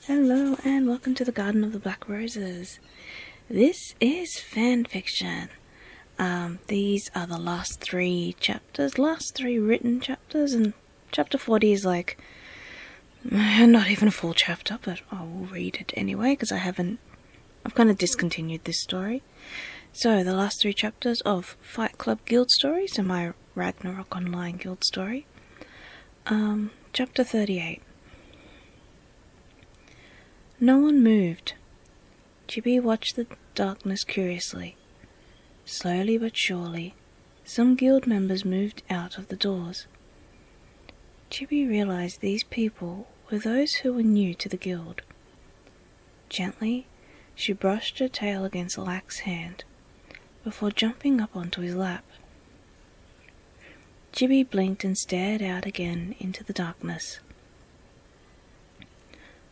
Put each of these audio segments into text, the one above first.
Hello and welcome to the Garden of the Black Roses. This is fan fiction. These are the last three written chapters, and chapter 40 is like, not even a full chapter, but I will read it anyway because I've kind of discontinued this story. So, the last three chapters of Fight Club Guild Stories and my Ragnarok Online Guild Story. Chapter 38. No one moved. Chibi watched the darkness curiously. Slowly but surely, some guild members moved out of the doors. Chibi realized these people were those who were new to the guild. Gently, she brushed her tail against Lak's hand, before jumping up onto his lap. Chibi blinked and stared out again into the darkness.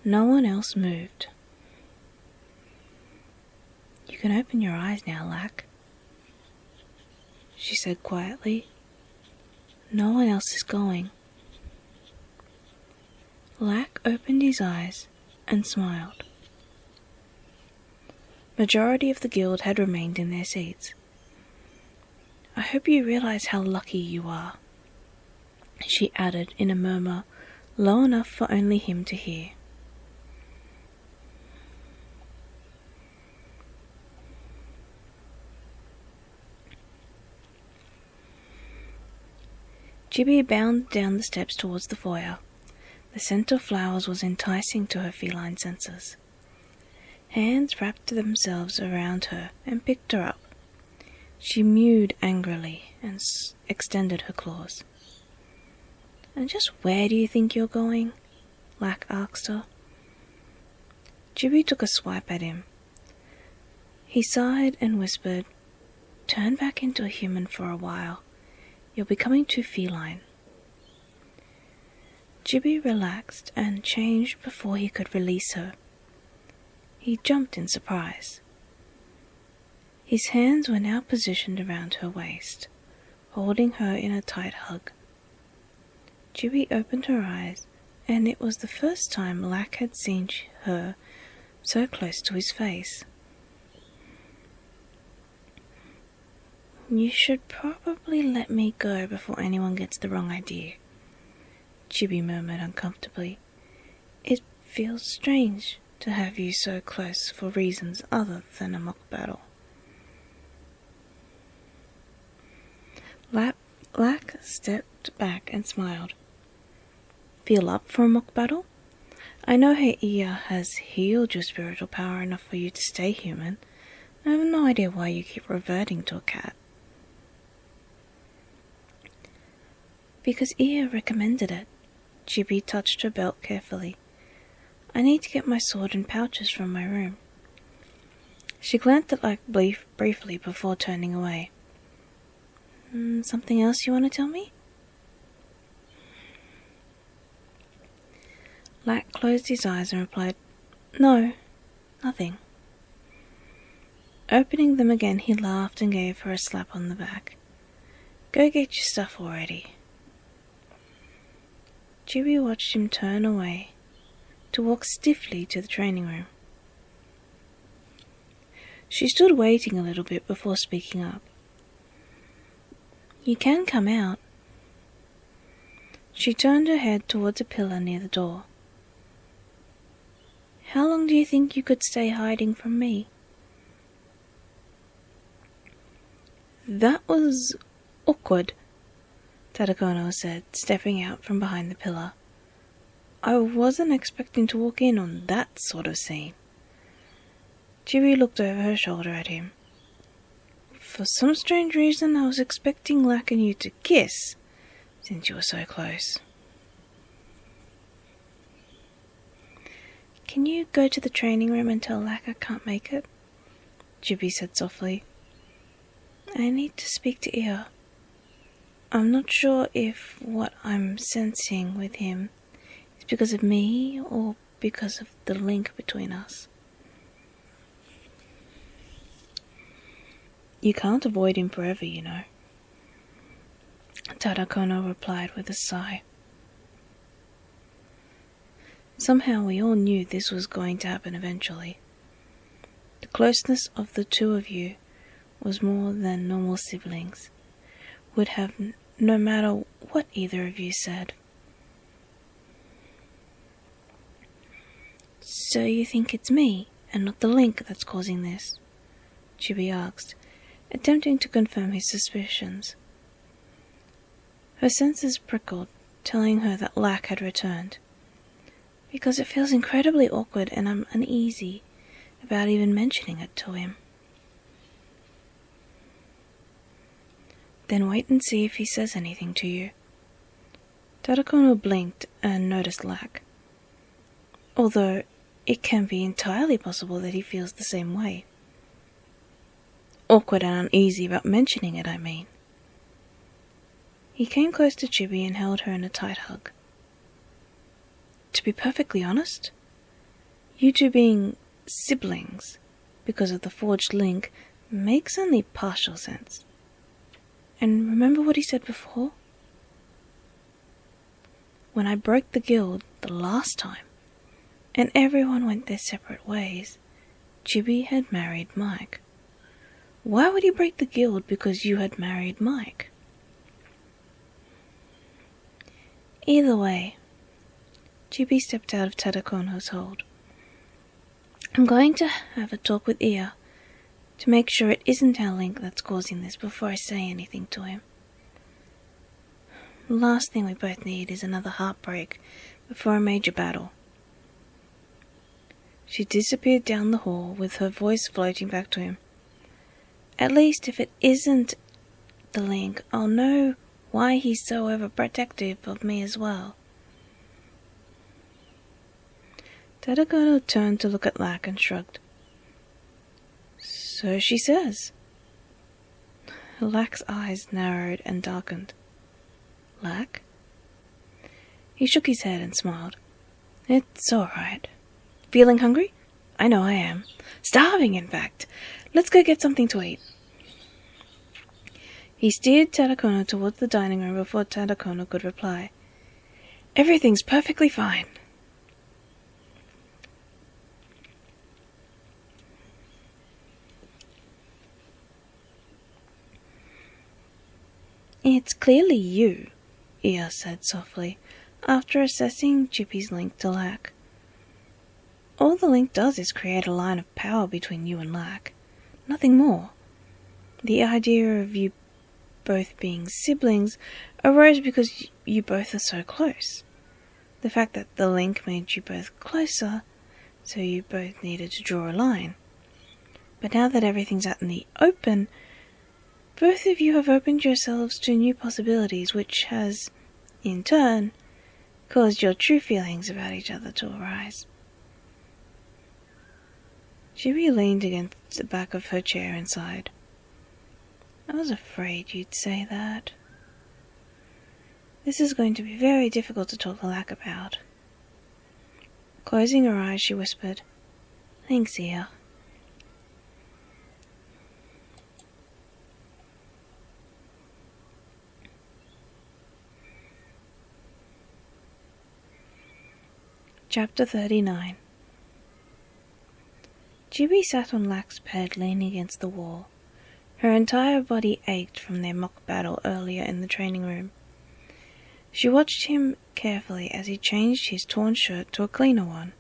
No one else moved. "You can open your eyes now, Lak," she said quietly. "No one else is going." Lak opened his eyes and smiled. Majority of the guild had remained in their seats. "I hope you realize how lucky you are," she added in a murmur low enough for only him to hear. Chibi bounded down the steps towards the foyer. The scent of flowers was enticing to her feline senses. Hands wrapped themselves around her and picked her up. She mewed angrily and extended her claws. "And just where do you think you're going?" Lak asked her. Chibi took a swipe at him. He sighed and whispered, "Turn back into a human for a while. You're becoming too feline." Chibi relaxed and changed before he could release her. He jumped in surprise. His hands were now positioned around her waist, holding her in a tight hug. Chibi opened her eyes, and it was the first time Lak had seen her so close to his face. "You should probably let me go before anyone gets the wrong idea," Chibi murmured uncomfortably. "It feels strange to have you so close for reasons other than a mock battle." Lak stepped back and smiled. "Feel up for a mock battle? I know her ear has healed your spiritual power enough for you to stay human. I have no idea why you keep reverting to a cat." "Because Ia recommended it." Chibi touched her belt carefully. "I need to get my sword and pouches from my room." She glanced at Lak briefly before turning away. "Something else you want to tell me?" Lak closed his eyes and replied, "No, nothing." Opening them again, he laughed and gave her a slap on the back. "Go get your stuff already." Chibi watched him turn away to walk stiffly to the training room. She stood waiting a little bit before speaking up. "You can come out." She turned her head towards a pillar near the door. "How long do you think you could stay hiding from me?" "That was awkward," Tadakono said, stepping out from behind the pillar. "I wasn't expecting to walk in on that sort of scene." Chibi looked over her shoulder at him. "For some strange reason, I was expecting Lak and you to kiss, since you were so close." "Can you go to the training room and tell Lak I can't make it?" Chibi said softly. "I need to speak to Ia. I'm not sure if what I'm sensing with him is because of me or because of the link between us." "You can't avoid him forever, you know," Tadakono replied with a sigh. Somehow we all knew this was going to happen eventually. The closeness of the two of you was more than normal siblings would have, no matter what either of you said. "So you think it's me, and not the link, that's causing this?" Chibi asked, attempting to confirm his suspicions. Her senses prickled, telling her that Lack had returned. "Because it feels incredibly awkward and I'm uneasy about even mentioning it to him." "Then wait and see if he says anything to you." Tadakono blinked and noticed Lack. Although it can be entirely possible that he feels the same way. Awkward and uneasy about mentioning it, I mean. He came close to Chibi and held her in a tight hug. "To be perfectly honest, you two being siblings because of the forged link makes only partial sense. And remember what he said before? When I broke the guild the last time, and everyone went their separate ways, Chibi had married Mike. Why would he break the guild because you had married Mike?" Either way, Chibi stepped out of Tadakono's hold. "I'm going to have a talk with Ia to make sure it isn't our link that's causing this before I say anything to him. The last thing we both need is another heartbreak before a major battle." She disappeared down the hall with her voice floating back to him. "At least if it isn't the link, I'll know why he's so overprotective of me as well." Tadakono turned to look at Lack and shrugged. "So she says." Lack's eyes narrowed and darkened. "Lack?" He shook his head and smiled. "It's all right. Feeling hungry? I know I am. Starving, in fact. Let's go get something to eat." He steered Tadakono towards the dining room before Tadakono could reply. "Everything's perfectly fine." "It's clearly you," Ia said softly, after assessing Chibi's link to Lack. "All the link does is create a line of power between you and Lack. Nothing more. The idea of you both being siblings arose because you both are so close. The fact that the link made you both closer, so you both needed to draw a line. But now that everything's out in the open, both of you have opened yourselves to new possibilities, which has, in turn, caused your true feelings about each other to arise." Chibi leaned against the back of her chair and sighed. "I was afraid you'd say that. This is going to be very difficult to talk to Lack about." Closing her eyes, she whispered, "Thanks, Ia." Chapter 39. Chibi sat on Lack's bed, leaning against the wall. Her entire body ached from their mock battle earlier in the training room. She watched him carefully as he changed his torn shirt to a cleaner one.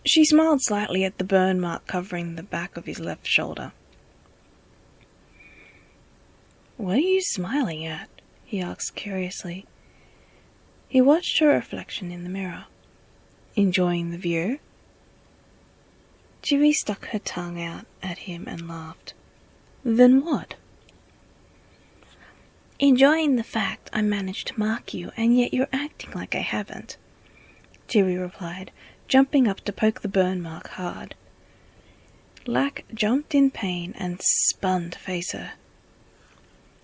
She smiled slightly at the burn mark covering the back of his left shoulder. "What are you smiling at?" he asked curiously. He watched her reflection in the mirror. "Enjoying the view?" Chibi stuck her tongue out at him and laughed. "Then what?" "Enjoying the fact I managed to mark you, and yet you're acting like I haven't," Chibi replied, jumping up to poke the burn mark hard. Lack jumped in pain and spun to face her.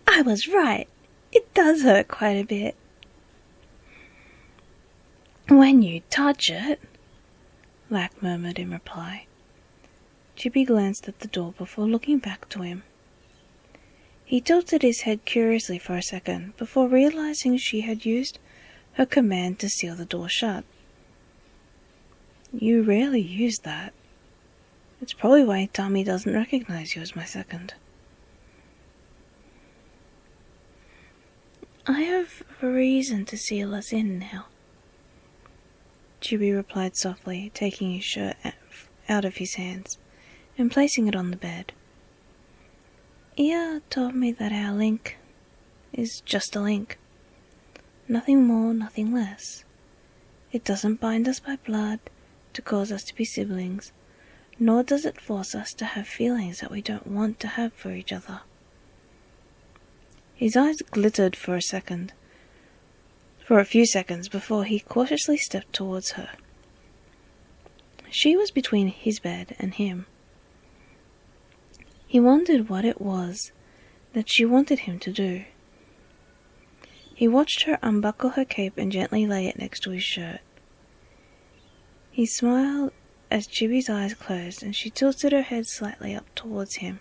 "I was right. It does hurt quite a bit." "When you touch it," Lack murmured in reply. Chibi glanced at the door before looking back to him. He tilted his head curiously for a second before realizing she had used her command to seal the door shut. You rarely use that. It's probably why Tommy doesn't recognize you as my second. I have a reason to seal us in now, Chibi replied softly, taking his shirt out of his hands and placing it on the bed. Ia told me that our link is just a link. Nothing more, nothing less. It doesn't bind us by blood to cause us to be siblings, nor does it force us to have feelings that we don't want to have for each other. His eyes glittered for a few seconds before he cautiously stepped towards her. She was between his bed and him. He wondered what it was that she wanted him to do. He watched her unbuckle her cape and gently lay it next to his shirt. He smiled as Chibi's eyes closed and she tilted her head slightly up towards him.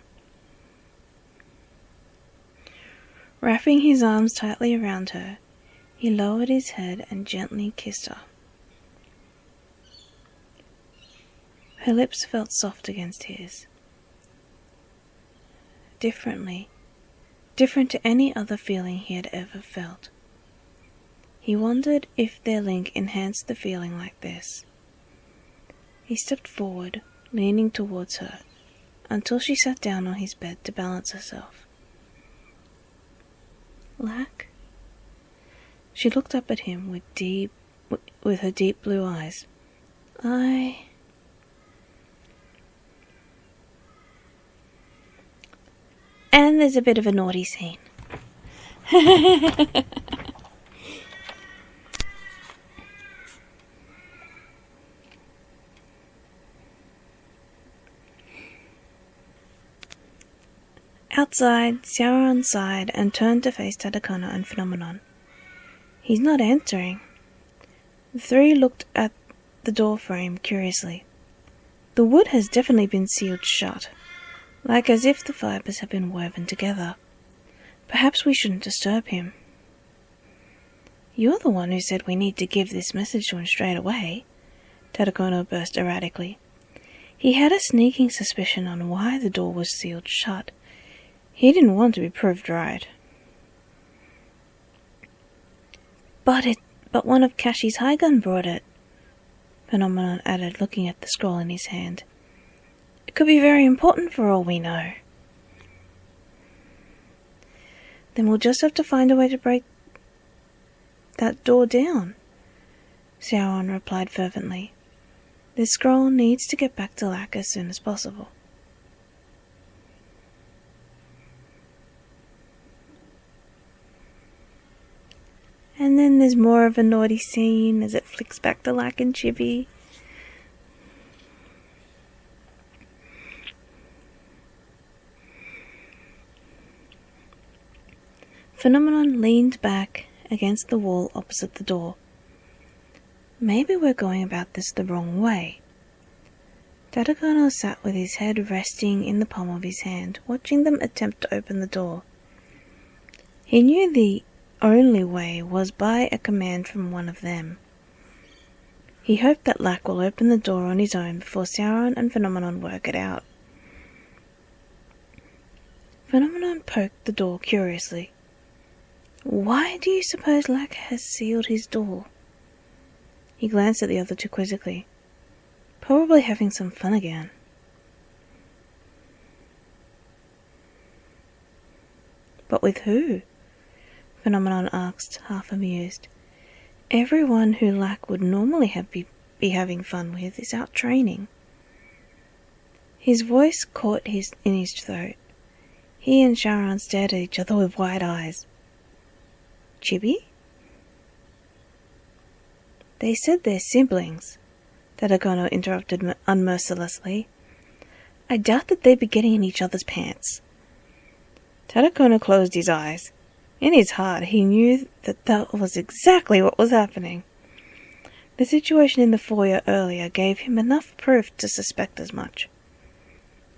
Wrapping his arms tightly around her, he lowered his head and gently kissed her. Her lips felt soft against his. Different to any other feeling he had ever felt. He wondered if their link enhanced the feeling like this. He stepped forward, leaning towards her, until she sat down on his bed to balance herself. Lack? She looked up at him with her deep blue eyes. And there's a bit of a naughty scene. Outside, Syao sighed and turned to face Tadakono and Phenomenon. He's not answering. The three looked at the door frame curiously. The wood has definitely been sealed shut, like as if the fibers have been woven together. Perhaps we shouldn't disturb him. You're the one who said we need to give this message to him straight away, Tadakono burst erratically. He had a sneaking suspicion on why the door was sealed shut. He didn't want to be proved right. But one of Kashi's high gun brought it, Phenomenon added, looking at the scroll in his hand. It could be very important for all we know. Then we'll just have to find a way to break that door down, Syao replied fervently. This scroll needs to get back to Lack as soon as possible. And then there's more of a naughty scene as it flicks back to Lack and Chibi. Phenomenon leaned back against the wall opposite the door. Maybe we're going about this the wrong way. Tadakono sat with his head resting in the palm of his hand, watching them attempt to open the door. He knew the only way was by a command from one of them. He hoped that Lack will open the door on his own before Syao and Phenomenon work it out. Phenomenon poked the door curiously. Why do you suppose Lack has sealed his door? He glanced at the other two quizzically. Probably having some fun again. But with who? Phenomenon asked, half amused. Everyone who Lack would normally be having fun with is out training. His voice caught in his throat. He and Sharon stared at each other with wide eyes. Chibi? They said they're siblings, Tadakono interrupted unmercilessly. I doubt that they'd be getting in each other's pants. Tadakono closed his eyes. In his heart, he knew that was exactly what was happening. The situation in the foyer earlier gave him enough proof to suspect as much.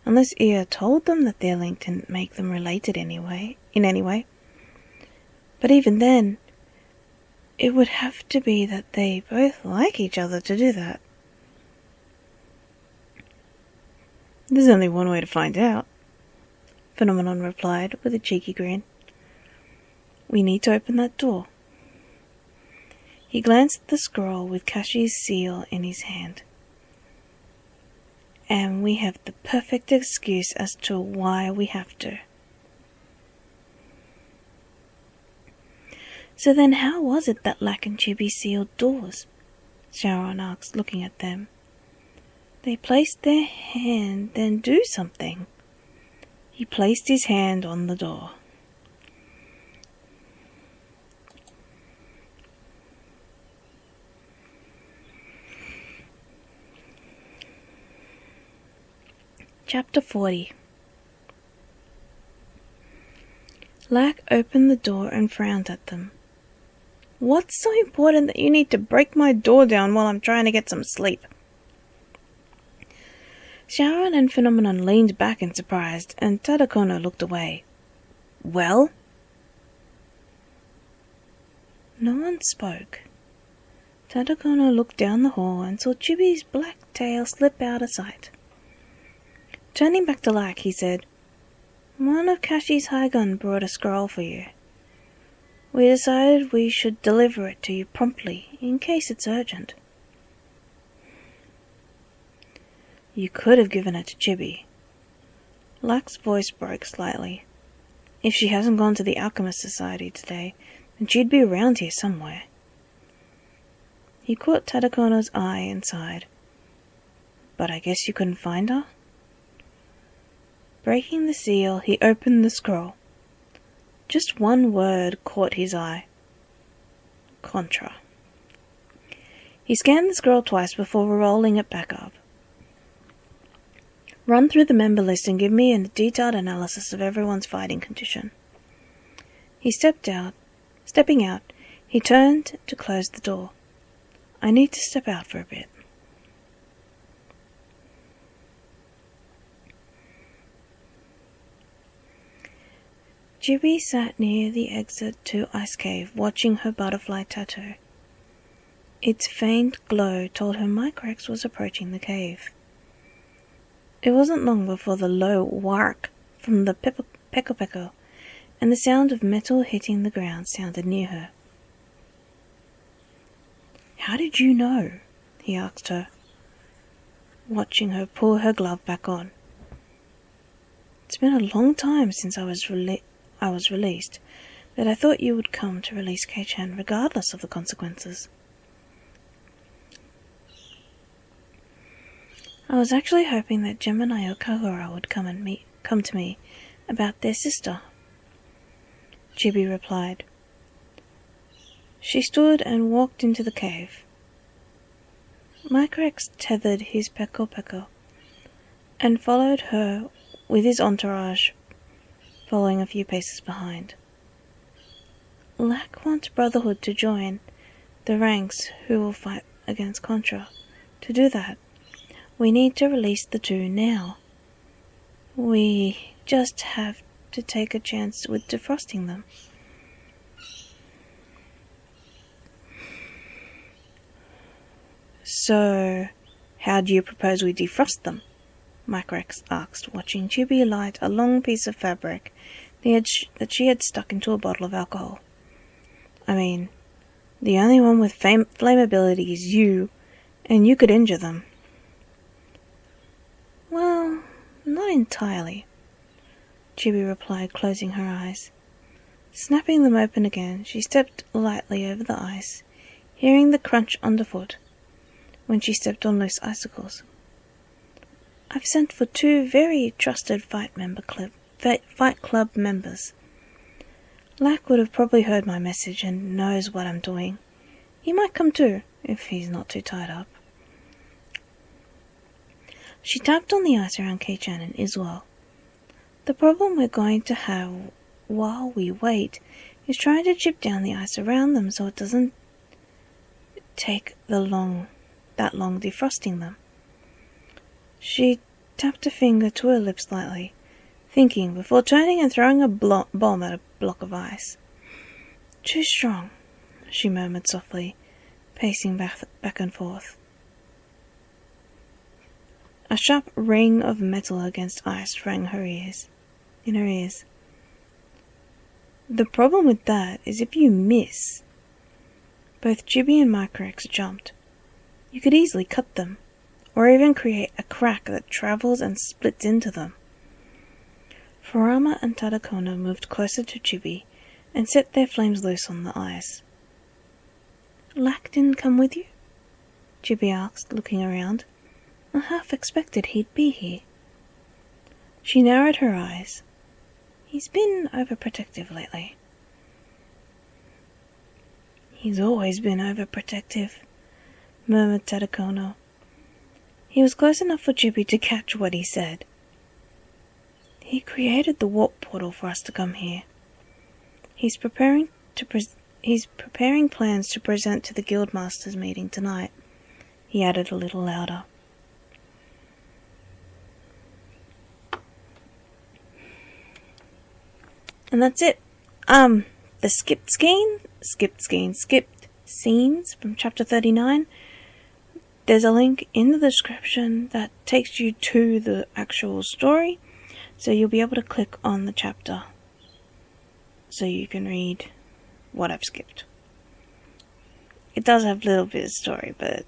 Unless Ia told them that their link didn't make them related in any way. But even then, It would have to be that they both like each other to do that. There's only one way to find out, Phenomenon replied with a cheeky grin. We need to open that door. He glanced at the scroll with Kashi's seal in his hand. And we have the perfect excuse as to why we have to. So then how was it that Lack and Chibi sealed doors? Sharon asked, looking at them. They placed their hand, then do something. He placed his hand on the door. Chapter 40. Lack opened the door and frowned at them. What's so important that you need to break my door down while I'm trying to get some sleep? Sharon and Phenomenon leaned back in surprise, and Tadakono looked away. Well? No one spoke. Tadakono looked down the hall and saw Chibi's black tail slip out of sight. Turning back to Lack, he said, One of Kashi's Haigun brought a scroll for you. We decided we should deliver it to you promptly, in case it's urgent. You could have given it to Chibi. Lack's voice broke slightly. If she hasn't gone to the Alchemist Society today, then she'd be around here somewhere. He caught Tadakono's eye and sighed. But I guess you couldn't find her? Breaking the seal, he opened the scroll. Just one word caught his eye. Contra. He scanned the scroll twice before rolling it back up. Run through the member list and give me a detailed analysis of everyone's fighting condition. Stepping out, he turned to close the door. I need to step out for a bit. Chibi sat near the exit to Ice Cave, watching her butterfly tattoo. Its faint glow told her Micrex was approaching the cave. It wasn't long before the low whark from the peko and the sound of metal hitting the ground sounded near her. How did you know? He asked her, watching her pull her glove back on. It's been a long time since I was released, but I thought you would come to release Kei-chan regardless of the consequences. I was actually hoping that Gemini or Kagura would come to me about their sister, Chibi replied. She stood and walked into the cave. Micrex tethered his peko and followed her with his entourage following a few paces behind. Lack wants Brotherhood to join the ranks who will fight against Contra. To do that, we need to release the two now. We just have to take a chance with defrosting them. So, how do you propose we defrost them? Micrex asked, watching Chibi light a long piece of fabric that she had stuck into a bottle of alcohol. I mean, the only one with flammability is you, and you could injure them. Well, not entirely, Chibi replied, closing her eyes. Snapping them open again, she stepped lightly over the ice, hearing the crunch underfoot when she stepped on loose icicles. I've sent for 2 very trusted Fight Club members. Lack would have probably heard my message and knows what I'm doing. He might come too, if he's not too tied up. She tapped on the ice around Kei-chan and Iswell. The problem we're going to have while we wait is trying to chip down the ice around them so it doesn't take that long defrosting them. She tapped a finger to her lips slightly, thinking before turning and throwing a bomb at a block of ice. Too strong. she murmured softly, pacing back and forth. A sharp ring of metal against ice rang in her ears. The problem with that is if you miss. Both Chibi and Microx jumped. You could easily cut them, or even create a crack that travels and splits into them. Furama and Tadakono moved closer to Chibi and set their flames loose on the ice. Lack didn't come with you? Chibi asked, looking around. I half expected he'd be here. She narrowed her eyes. He's been overprotective lately. He's always been overprotective, murmured Tadakono. He was close enough for Chibi to catch what he said. He created the warp portal for us to come here. He's preparing plans to present to the Guildmasters meeting tonight, he added a little louder. And that's it. The skipped scenes from chapter 39. There's a link in the description that takes you to the actual story, so you'll be able to click on the chapter so you can read what I've skipped. It does have a little bit of story, but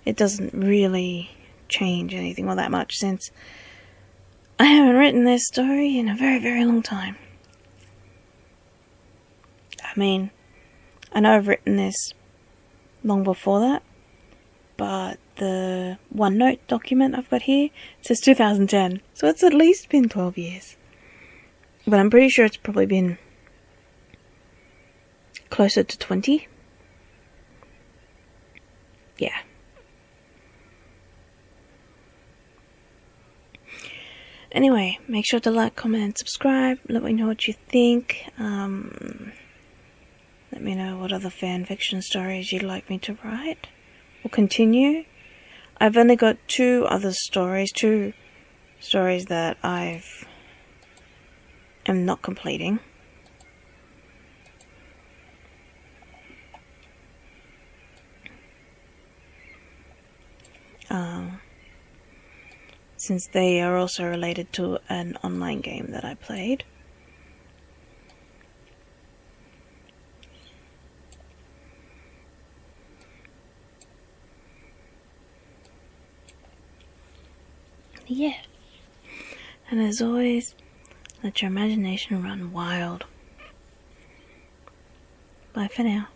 it doesn't really change anything all that much, since I haven't written this story in a very, very long time. I mean, I know I've written this long before that, but the OneNote document I've got here says 2010, so it's at least been 12 years. But I'm pretty sure it's probably been closer to 20. Yeah. Anyway, make sure to like, comment, and subscribe. Let me know what you think. Let me know what other fan fiction stories you'd like me to write or continue. I've only got two stories that am not completing. Since they are also related to an online game that I played. Yeah. And as always, let your imagination run wild. Bye for now.